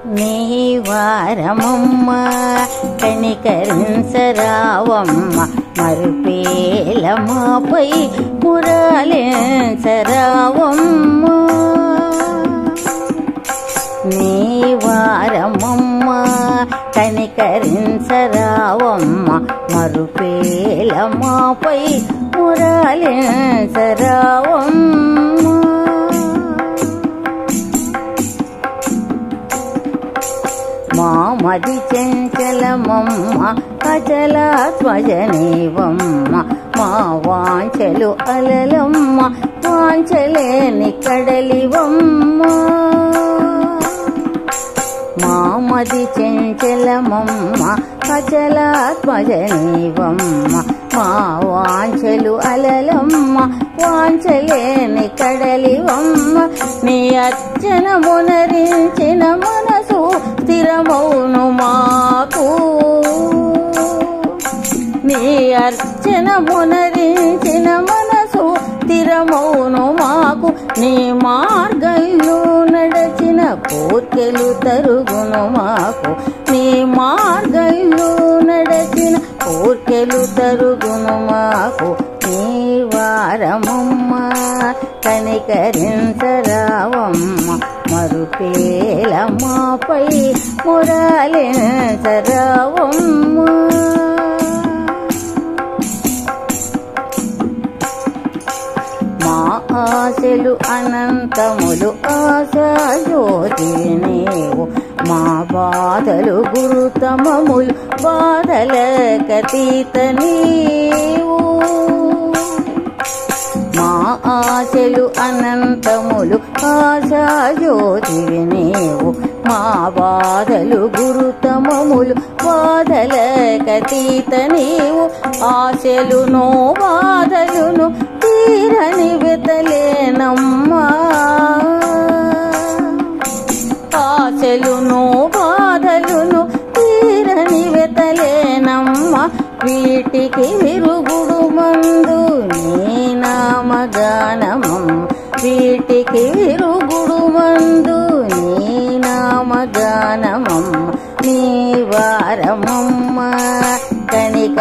నీ వారమమ్మ కనికరించరావమ్మ మరుపేలమాపై మురాలించరావమ్మ నీ వారమమ్మ కనికరించరావమ్మ మరుపేలమాపై మురాలించరావమ్మ మామది చెంచలమమ్మ అచలాత్మజనీవమ్మ మా వాంఛలు అలలమ్మ వాంఛలేని కడలివమ్మ మామది చెంచలమమ్మ అచలాత్మజనీవమ్మ మా వాంఛలు అలలమ్మ వాంఛలేని కడలివమ్మ నీ అర్చన మునరించిన మనసు స్థిరమౌను మాకు నీ అర్చన మునరించిన మనసు స్థిరమౌను మాకు నీ మార్గంలో నడచిన కోర్కెలు తరుగును మాకు నీ మార్గంలో నడచిన కోర్కెలు తరుగును మాకు నీ వారమమ్మ కనికరించరావమ్మ మరుపేలమాపై మురాలించరావమ్మ మా ఆశలు అనంతములు ఆశాజ్యోతి నీవు మా బాధలు గురుతమములు బాధలకతీత నీవు మా ఆశలు అనంతములు ఆశాజ్యోతివి నీవు మా బాధలు గురుతమములు బాధలకతీత నీవు ఆశలును బాధలును తీరని వెతలేనమ్మా ఆశలును బాధలును తీరని వెతలేనమ్మా వీటికి విరుగుడు మందు నీ నామగానమం వీటికి విరుగుడు మందు నీ నామగానమం నీ వారమమ్మ కనికరించరావమ్మ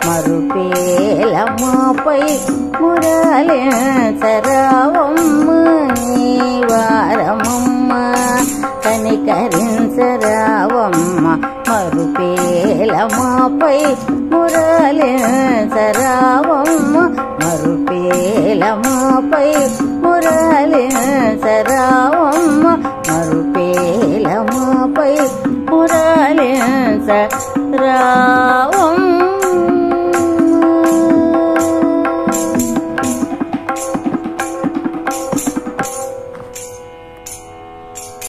మరుపేలమాపై మురాలించరావమ్మ నీ వారమమ్మ కనికరించరావమ్మ మరుపేలమాపై మురాలించరావమ్మ మరుపేలమాపై మురాలించరావమ్మ మరుపేలమాపై మురాలించరావమ్మ